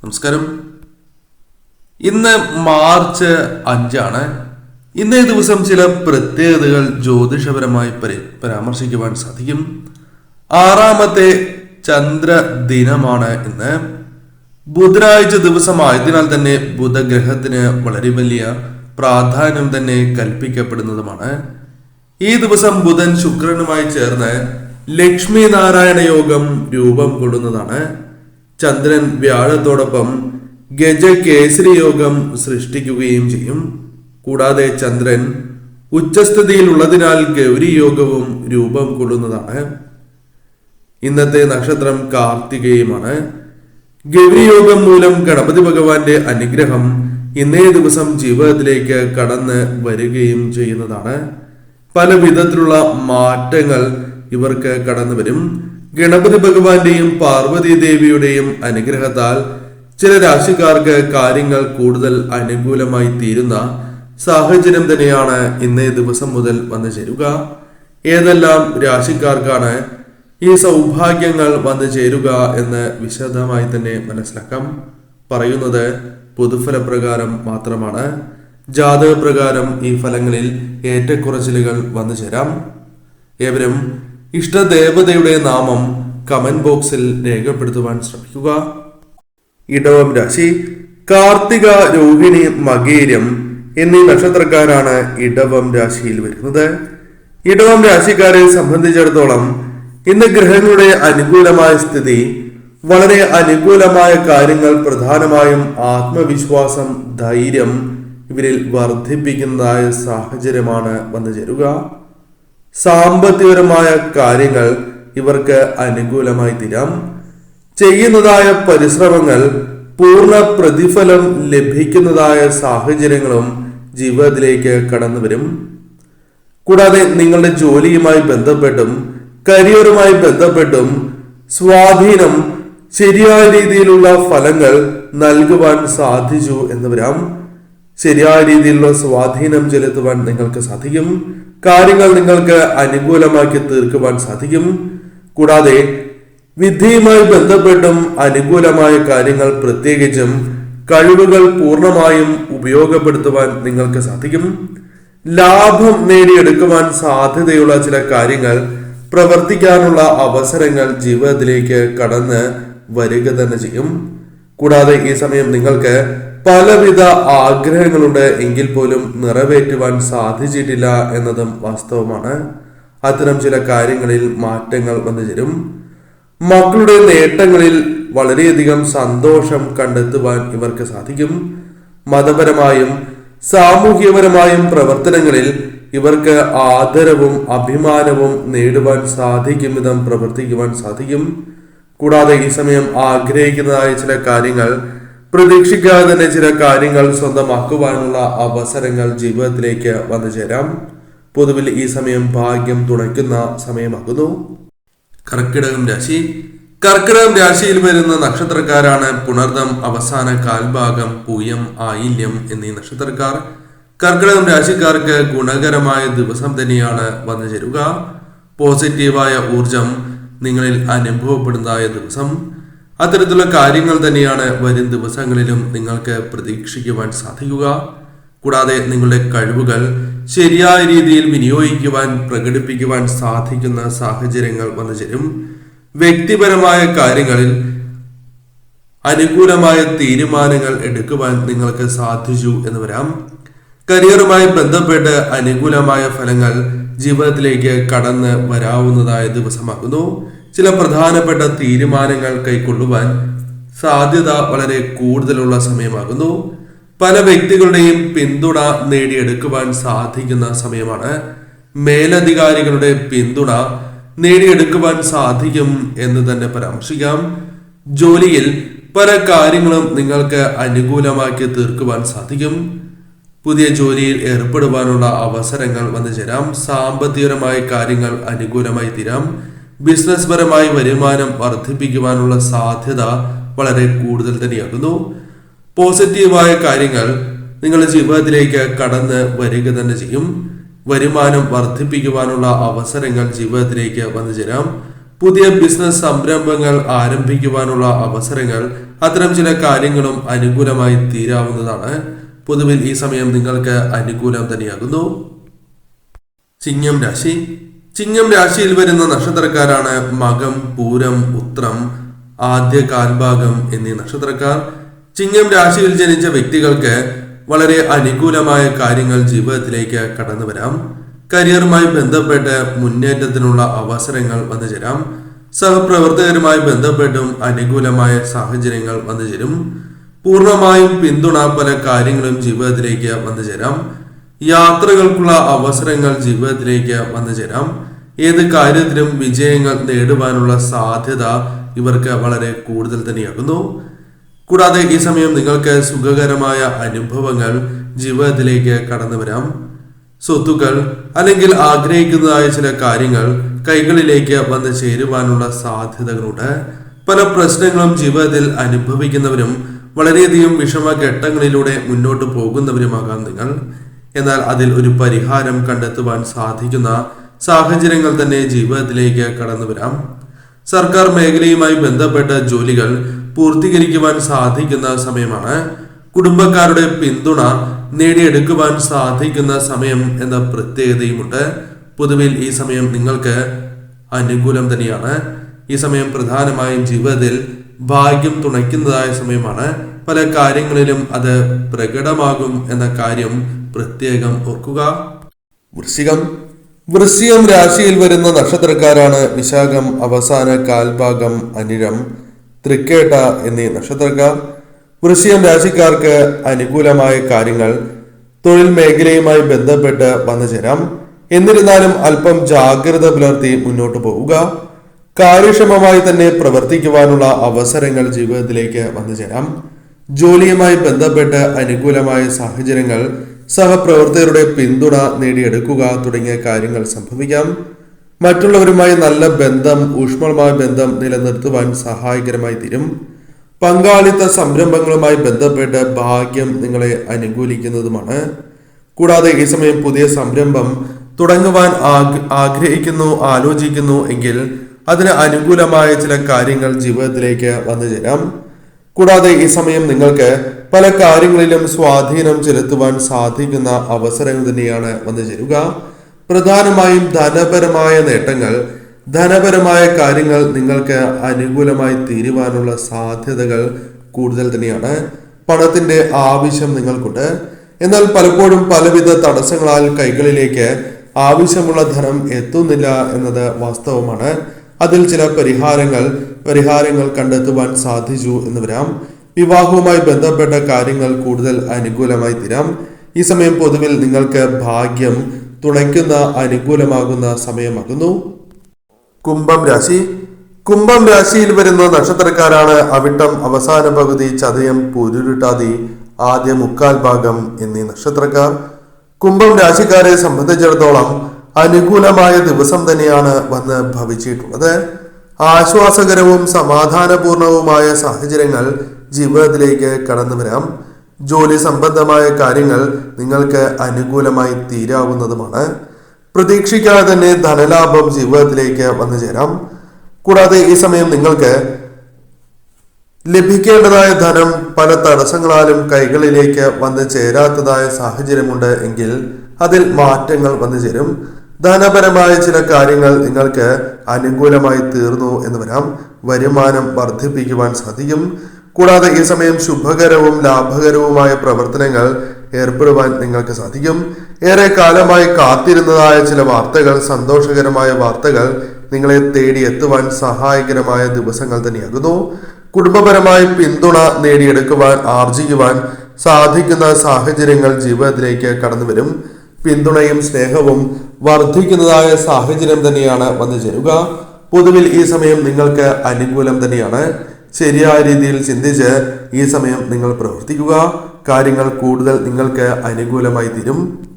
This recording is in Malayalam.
നമസ്കാരം. ഇന്ന് മാർച്ച് 5 ഇന്നേ ദിവസം ചില പ്രത്യേകതകൾ ജ്യോതിഷപരമായി പരാമർശിക്കുവാൻ സാധിക്കും. 6ാമത്തെ ചന്ദ്രദിനമാണ് ഇന്ന്. ബുധനാഴ്ച ദിവസമായതിനാൽ തന്നെ ബുധഗ്രഹത്തിന് വളരെ വലിയ പ്രാധാന്യം തന്നെ കൽപ്പിക്കപ്പെടുന്നതുമാണ്. ഈ ദിവസം ബുധൻ ശുക്രനുമായി ചേർന്ന് ലക്ഷ്മി നാരായണ യോഗം രൂപം കൊള്ളുന്നതാണ്. ചന്ദ്രൻ വ്യാഴത്തോടൊപ്പം ഗജകേസരി യോഗം സൃഷ്ടിക്കുകയും ചെയ്യും. കൂടാതെ ചന്ദ്രൻ ഉച്ചസ്ഥിതിയിൽ ഉള്ളതിനാൽ ഗൗരി യോഗവും രൂപം കൊള്ളുന്നതാണ്. ഇന്നത്തെ നക്ഷത്രം കാർത്തികയുമാണ്. ഗൗരി യോഗം മൂലം ഗണപതി ഭഗവാന്റെ അനുഗ്രഹം ഇന്നേ ദിവസം ജീവിതത്തിലേക്ക് കടന്ന് വരികയും ചെയ്യുന്നതാണ്. പല വിധത്തിലുള്ള മാറ്റങ്ങൾ ഇവർക്ക് കടന്നു വരും. ഗണപതി ഭഗവാന്റെയും പാർവതി ദേവിയുടെയും അനുഗ്രഹത്താൽ ചില രാശിക്കാർക്ക് കാര്യങ്ങൾ കൂടുതൽ അനുകൂലമായി തീരുന്ന സാഹചര്യം തന്നെയാണ് ഇന്നേ ദിവസം മുതൽ വന്നു ചേരുക. ഏതെല്ലാം രാശിക്കാർക്കാണ് ഈ സൗഭാഗ്യങ്ങൾ വന്നു ചേരുക എന്ന് വിശദമായി തന്നെ മനസ്സിലാക്കാം. പറയുന്നത് പൊതുഫലപ്രകാരം മാത്രമാണ്. ജാതകപ്രകാരം ഈ ഫലങ്ങളിൽ ഏറ്റക്കുറച്ചിലുകൾ വന്നു ചേരാം. ഏവരും ഇഷ്ടദേവതയുടെ നാമം കമന്റ് ബോക്സിൽ രേഖപ്പെടുത്തുവാൻ ശ്രമിക്കുക. ഇടവം രാശി. കാർത്തിക, രോഹിണി, മകേരം എന്നീ നക്ഷത്രക്കാരാണ് ഇടവം രാശിയിൽ വരുന്നത്. ഇടവം രാശിക്കാരെ സംബന്ധിച്ചിടത്തോളം ഇന്ന് ഗ്രഹങ്ങളുടെ അനുകൂലമായ സ്ഥിതി വളരെ അനുകൂലമായ കാര്യങ്ങൾ, പ്രധാനമായും ആത്മവിശ്വാസം, ധൈര്യം ഇവരിൽ വർദ്ധിപ്പിക്കുന്നതായ സാഹചര്യമാണ് വന്നു ചേരുക. സാമ്പത്തികപരമായ കാര്യങ്ങൾ ഇവർക്ക് അനുകൂലമായി തീരാം. ചെയ്യുന്നതായ പരിശ്രമങ്ങൾ പൂർണ്ണ പ്രതിഫലം ലഭിക്കുന്നതായ സാഹചര്യങ്ങളും ജീവിതത്തിലേക്ക് കടന്നു വരും. കൂടാതെ നിങ്ങളുടെ ജോലിയുമായി ബന്ധപ്പെട്ടും കരിയറുമായി ബന്ധപ്പെട്ടും സ്വാധീനം, ശരിയായ രീതിയിലുള്ള ഫലങ്ങൾ നൽകുവാൻ സാധിച്ചു എന്ന് വരാം. ശരിയായ രീതിയിലുള്ള സ്വാധീനം ചെലുത്തുവാൻ നിങ്ങൾക്ക് സാധിക്കും. കാര്യങ്ങൾ നിങ്ങൾക്ക് അനുകൂലമാക്കി തീർക്കുവാൻ സാധിക്കും. കൂടാതെ വിദ്യയുമായി ബന്ധപ്പെട്ടും അനുകൂലമായ കാര്യങ്ങൾ, പ്രത്യേകിച്ചും കഴിവുകൾ പൂർണ്ണമായും ഉപയോഗപ്പെടുത്തുവാൻ നിങ്ങൾക്ക് സാധിക്കും. ലാഭം നേടിയെടുക്കുവാൻ സാധ്യതയുള്ള ചില കാര്യങ്ങൾ, പ്രവർത്തിക്കാനുള്ള അവസരങ്ങൾ ജീവിതത്തിലേക്ക് കടന്ന് വരിക തന്നെ ചെയ്യും. കൂടാതെ ഈ സമയം നിങ്ങൾക്ക് പലവിധ ആഗ്രഹങ്ങളുണ്ട്, എങ്കിൽ പോലും നിറവേറ്റുവാൻ സാധിച്ചിട്ടില്ല എന്നതും വാസ്തവമാണ്. അത്തരം ചില കാര്യങ്ങളിൽ മാറ്റങ്ങൾ വന്നു ചേരും. മക്കളുടെ നേട്ടങ്ങളിൽ വളരെയധികം സന്തോഷം കണ്ടെത്തുവാൻ ഇവർക്ക് സാധിക്കും. മതപരമായും സാമൂഹ്യപരമായും പ്രവർത്തനങ്ങളിൽ ഇവർക്ക് ആദരവും അഭിമാനവും നേടുവാൻ സാധിക്കും വിധം പ്രവർത്തിക്കുവാൻ സാധിക്കും. കൂടാതെ ഈ സമയം ആഗ്രഹിക്കുന്നതായ ചില കാര്യങ്ങൾ, പ്രതീക്ഷിക്കാതെ തന്നെ ചില കാര്യങ്ങൾ സ്വന്തമാക്കുവാനുള്ള അവസരങ്ങൾ ജീവിതത്തിലേക്ക് വന്നു ചേരാം. പൊതുവിൽ ഈ സമയം ഭാഗ്യം തുണയ്ക്കുന്ന സമയമാകുന്നു. കർക്കിടകം രാശി. കർക്കിടകം രാശിയിൽ വരുന്ന നക്ഷത്രക്കാരാണ് പുണർദം അവസാന കാൽഭാഗം, പൂയം, ആയില്യം എന്നീ നക്ഷത്രക്കാർ. കർക്കിടകം രാശിക്കാർക്ക് ഗുണകരമായ ദിവസം തന്നെയാണ് വന്നു ചേരുക. പോസിറ്റീവായ ഊർജം നിങ്ങളിൽ അനുഭവപ്പെടുന്നതായ ദിവസം. അത്തരത്തിലുള്ള കാര്യങ്ങൾ തന്നെയാണ് വരും ദിവസങ്ങളിലും നിങ്ങൾക്ക് പ്രതീക്ഷിക്കുവാൻ സാധിക്കുക. കൂടാതെ നിങ്ങളുടെ കഴിവുകൾ ശരിയായ രീതിയിൽ വിനിയോഗിക്കുവാൻ, പ്രകടിപ്പിക്കുവാൻ സാധിക്കുന്ന സാഹചര്യങ്ങൾ വന്നു ചേരും. വ്യക്തിപരമായ കാര്യങ്ങളിൽ അനുകൂലമായ തീരുമാനങ്ങൾ എടുക്കുവാൻ നിങ്ങൾക്ക് സാധിച്ചു എന്ന് വരാം. കരിയറുമായി ബന്ധപ്പെട്ട് അനുകൂലമായ ഫലങ്ങൾ ജീവിതത്തിലേക്ക് കടന്ന് വരാവുന്നതായ ദിവസമാകുന്നു. ചില പ്രധാനപ്പെട്ട തീരുമാനങ്ങൾ കൈക്കൊള്ളുവാൻ സാധ്യത വളരെ കൂടുതലുള്ള സമയമാകുന്നു. പല വ്യക്തികളുടെയും പിന്തുണ നേടിയെടുക്കുവാൻ സാധിക്കുന്ന സമയമാണ്. മേലധികാരികളുടെ പിന്തുണ നേടിയെടുക്കുവാൻ സാധിക്കും എന്ന് തന്നെ പരാമർശിക്കാം. ജോലിയിൽ പല കാര്യങ്ങളും നിങ്ങൾക്ക് അനുകൂലമാക്കി തീർക്കുവാൻ സാധിക്കും. പുതിയ ജോലിയിൽ ഏർപ്പെടുവാനുള്ള അവസരങ്ങൾ വന്നു ചേരാം. സാമ്പത്തികപരമായ കാര്യങ്ങൾ അനുകൂലമായി തീരാം. ബിസിനസ് പരമായി വരുമാനം വർദ്ധിപ്പിക്കുവാനുള്ള സാധ്യത വളരെ കൂടുതൽ തന്നെയാകുന്നു. പോസിറ്റീവായ കാര്യങ്ങൾ നിങ്ങളുടെ ജീവിതത്തിലേക്ക് കടന്ന് വരിക തന്നെ ചെയ്യും. വരുമാനം വർദ്ധിപ്പിക്കുവാനുള്ള അവസരങ്ങൾ ജീവിതത്തിലേക്ക് വന്നു ചേരാം. പുതിയ ബിസിനസ് സംരംഭങ്ങൾ ആരംഭിക്കുവാനുള്ള അവസരങ്ങൾ, അത്തരം ചില കാര്യങ്ങളും അനുകൂലമായി തീരാവുന്നതാണ്. പൊതുവിൽ ഈ സമയം നിങ്ങൾക്ക് അനുകൂലം തന്നെയാകുന്നു. ചിങ്ങം രാശി. ചിങ്ങം രാശിയിൽ വരുന്ന നക്ഷത്രക്കാരാണ് മകം, പൂരം, ഉത്രം, ആദ്യ കാൽഭാഗം എന്നീ നക്ഷത്രക്കാർ. ചിങ്ങം രാശിയിൽ ജനിച്ച വ്യക്തികൾക്ക് വളരെ അനുകൂലമായ കാര്യങ്ങൾ ജീവിതത്തിലേക്ക് കടന്നു വരാം. കരിയറുമായി ബന്ധപ്പെട്ട് മുന്നേറ്റത്തിനുള്ള അവസരങ്ങൾ വന്നു ചേരാം. സഹപ്രവർത്തകരുമായി ബന്ധപ്പെട്ടും അനുകൂലമായ സാഹചര്യങ്ങൾ വന്നു ചേരും. പൂർണ്ണമായും പിന്തുണ പല കാര്യങ്ങളും ജീവിതത്തിലേക്ക് വന്നു ചേരാം. യാത്രകൾക്കുള്ള അവസരങ്ങൾ ജീവിതത്തിലേക്ക് വന്നു ചേരാം. ഏത് കാര്യത്തിലും വിജയങ്ങൾ നേടുവാനുള്ള സാധ്യത ഇവർക്ക് വളരെ കൂടുതൽ തന്നെയാകുന്നു. കൂടാതെ ഈ സമയം നിങ്ങൾക്ക് സുഖകരമായ അനുഭവങ്ങൾ ജീവിതത്തിലേക്ക് കടന്നു വരാം. സ്വത്തുക്കൾ അല്ലെങ്കിൽ ആഗ്രഹിക്കുന്നതായ ചില കാര്യങ്ങൾ കൈകളിലേക്ക് വന്ന് ചേരുവാനുള്ള സാധ്യതകളുണ്ട്. പല പ്രശ്നങ്ങളും ജീവിതത്തിൽ അനുഭവിക്കുന്നവരും വളരെയധികം വിഷമഘട്ടങ്ങളിലൂടെ മുന്നോട്ട് പോകുന്നവരുമാകാം നിങ്ങൾ. എന്നാൽ അതിൽ ഒരു പരിഹാരം കണ്ടെത്തുവാൻ സാധിക്കുന്ന സാഹചര്യങ്ങൾ തന്നെ ജീവിതത്തിലേക്ക് കടന്നു വരാം. സർക്കാർ മേഖലയുമായി ബന്ധപ്പെട്ട ജോലികൾ പൂർത്തീകരിക്കുവാൻ സാധിക്കുന്ന സമയമാണ്. കുടുംബക്കാരുടെ പിന്തുണ നേടിയെടുക്കുവാൻ സാധിക്കുന്ന സമയം എന്ന പ്രത്യേകതയുമുണ്ട്. പൊതുവിൽ ഈ സമയം നിങ്ങൾക്ക് അനുകൂലം തന്നെയാണ്. ഈ സമയം പ്രധാനമായും ജീവിതത്തിൽ ഭാഗ്യം തുണയ്ക്കുന്നതായ സമയമാണ്. പല കാര്യങ്ങളിലും അത് പ്രകടമാകും എന്ന കാര്യം പ്രത്യേകം ഓർക്കുക. വൃശ്ചികം രാശിയിൽ വരുന്ന നക്ഷത്രക്കാരാണ് വിശാഖം, അവസാന കാൽഭാഗം, അനിഴം, തൃക്കേട്ട എന്നീ നക്ഷത്രക്കാർ. വൃശ്ചികം രാശിക്കാർക്ക് അനുകൂലമായ കാര്യങ്ങൾ തൊഴിൽ മേഖലയുമായി ബന്ധപ്പെട്ട് വന്നു ചേരാം. എന്നിരുന്നാലും അല്പം ജാഗ്രത പുലർത്തി മുന്നോട്ട് പോവുക. കാര്യക്ഷമമായി തന്നെ പ്രവർത്തിക്കുവാനുള്ള അവസരങ്ങൾ ജീവിതത്തിലേക്ക് വന്നു ചേരാം. ജോലിയുമായി ബന്ധപ്പെട്ട് അനുകൂലമായ സാഹചര്യങ്ങൾ, സഹപ്രവർത്തകരുടെ പിന്തുണ നേടിയെടുക്കുക തുടങ്ങിയ കാര്യങ്ങൾ സംഭവിക്കാം. മറ്റുള്ളവരുമായി നല്ല ബന്ധം, ഊഷ്മളമായ ബന്ധം നിലനിർത്തുവാൻ സഹായകരമായി തീരും. പങ്കാളിത്ത സംരംഭങ്ങളുമായി ബന്ധപ്പെട്ട് ഭാഗ്യം നിങ്ങളെ അനുകൂലിക്കുന്നതുമാണ്. കൂടാതെ ഈ സമയം പുതിയ സംരംഭം തുടങ്ങുവാൻ ആലോചിക്കുന്നു എങ്കിൽ അതിന് അനുകൂലമായ ചില കാര്യങ്ങൾ ജീവിതത്തിലേക്ക് വന്നു ചേരാം. കൂടാതെ ഈ സമയം നിങ്ങൾക്ക് പല കാര്യങ്ങളിലും സ്വാധീനം ചെലുത്തുവാൻ സാധിക്കുന്ന അവസരങ്ങൾ തന്നെയാണ് വന്നു ചേരുക. പ്രധാനമായും ധനപരമായ നേട്ടങ്ങൾ, ധനപരമായ കാര്യങ്ങൾ നിങ്ങൾക്ക് അനുകൂലമായി തീരുവാനുള്ള സാധ്യതകൾ കൂടുതൽ തന്നെയാണ്. പണത്തിന്റെ ആവശ്യം നിങ്ങൾക്കുണ്ട്. എന്നാൽ പലപ്പോഴും പലവിധ തടസ്സങ്ങളാൽ കൈകളിലേക്ക് ആവശ്യമുള്ള ധനം എത്തുന്നില്ല എന്നത് വാസ്തവമാണ്. അതിൽ ചില പരിഹാരങ്ങൾ കണ്ടെത്തുവാൻ സാധിച്ചു എന്ന് വരാം. വിവാഹവുമായി ബന്ധപ്പെട്ട കാര്യങ്ങൾ കൂടുതൽ അനുകൂലമായി തീരാം. ഈ സമയം പൊതുവിൽ നിങ്ങൾക്ക് ഭാഗ്യം തുണയ്ക്കുന്ന അനുകൂലമാകുന്ന സമയമാകുന്നു. കുംഭം രാശിയിൽ വരുന്ന നക്ഷത്രക്കാരാണ് അവിട്ടം, അവസാന പകുതി, ചതയം, പൂരുരുട്ടാതി, ആദ്യ മുക്കാൽ ഭാഗം എന്നീ നക്ഷത്രക്കാർ. കുംഭം രാശിക്കാരെ സംബന്ധിച്ചിടത്തോളം അനുകൂലമായ ദിവസം തന്നെയാണ് വന്ന് ഭവിച്ചിട്ടുള്ളത്. ആശ്വാസകരവും സമാധാനപൂർണവുമായ സാഹചര്യങ്ങൾ ജീവിതത്തിലേക്ക് കടന്നു വരാം. ജോലി സംബന്ധമായ കാര്യങ്ങൾ നിങ്ങൾക്ക് അനുകൂലമായി തീരാവുന്നതുമാണ്. പ്രതീക്ഷിക്കാതെ തന്നെ ധനലാഭം ജീവിതത്തിലേക്ക് വന്നു ചേരാം. കൂടാതെ ഈ സമയം നിങ്ങൾക്ക് ലഭിക്കേണ്ടതായ ധനം പല തടസ്സങ്ങളാലും കൈകളിലേക്ക് വന്നു ചേരാത്തതായ സാഹചര്യമുണ്ട് എങ്കിൽ അതിൽ മാറ്റങ്ങൾ വന്നു ചേരും. ധനപരമായ ചില കാര്യങ്ങൾ നിങ്ങൾക്ക് അനുകൂലമായി തീർന്നു എന്ന് വരാം. വരുമാനം വർദ്ധിപ്പിക്കുവാൻ സാധിക്കും. കൂടാതെ ഈ സമയം ശുഭകരവും ലാഭകരവുമായ പ്രവർത്തനങ്ങൾ ഏർപ്പെടുവാൻ നിങ്ങൾക്ക് സാധിക്കും. ഏറെ കാലമായി കാത്തിരുന്നതായ ചില വാർത്തകൾ, സന്തോഷകരമായ വാർത്തകൾ നിങ്ങളെ തേടി എത്തുവാൻ സഹായകരമായ ദിവസങ്ങൾ തന്നെയാകുന്നു. കുടുംബപരമായി പിന്തുണ ആർജിക്കുവാൻ സാധിക്കുന്ന സാഹചര്യങ്ങൾ ജീവിതത്തിലേക്ക് കടന്നു വരും. പിന്തുണയും സ്നേഹവും വർദ്ധിക്കുന്നതായ സാഹചര്യം തന്നെയാണ് വന്നു ചേരുക. പൊതുവിൽ ഈ സമയം നിങ്ങൾക്ക് അനുകൂലം തന്നെയാണ്. ശരിയായ രീതിയിൽ ചിന്തിച്ച് ഈ സമയം നിങ്ങൾ പ്രവർത്തിക്കുക. കാര്യങ്ങൾ കൂടുതൽ നിങ്ങൾക്ക് അനുകൂലമായി തീരും.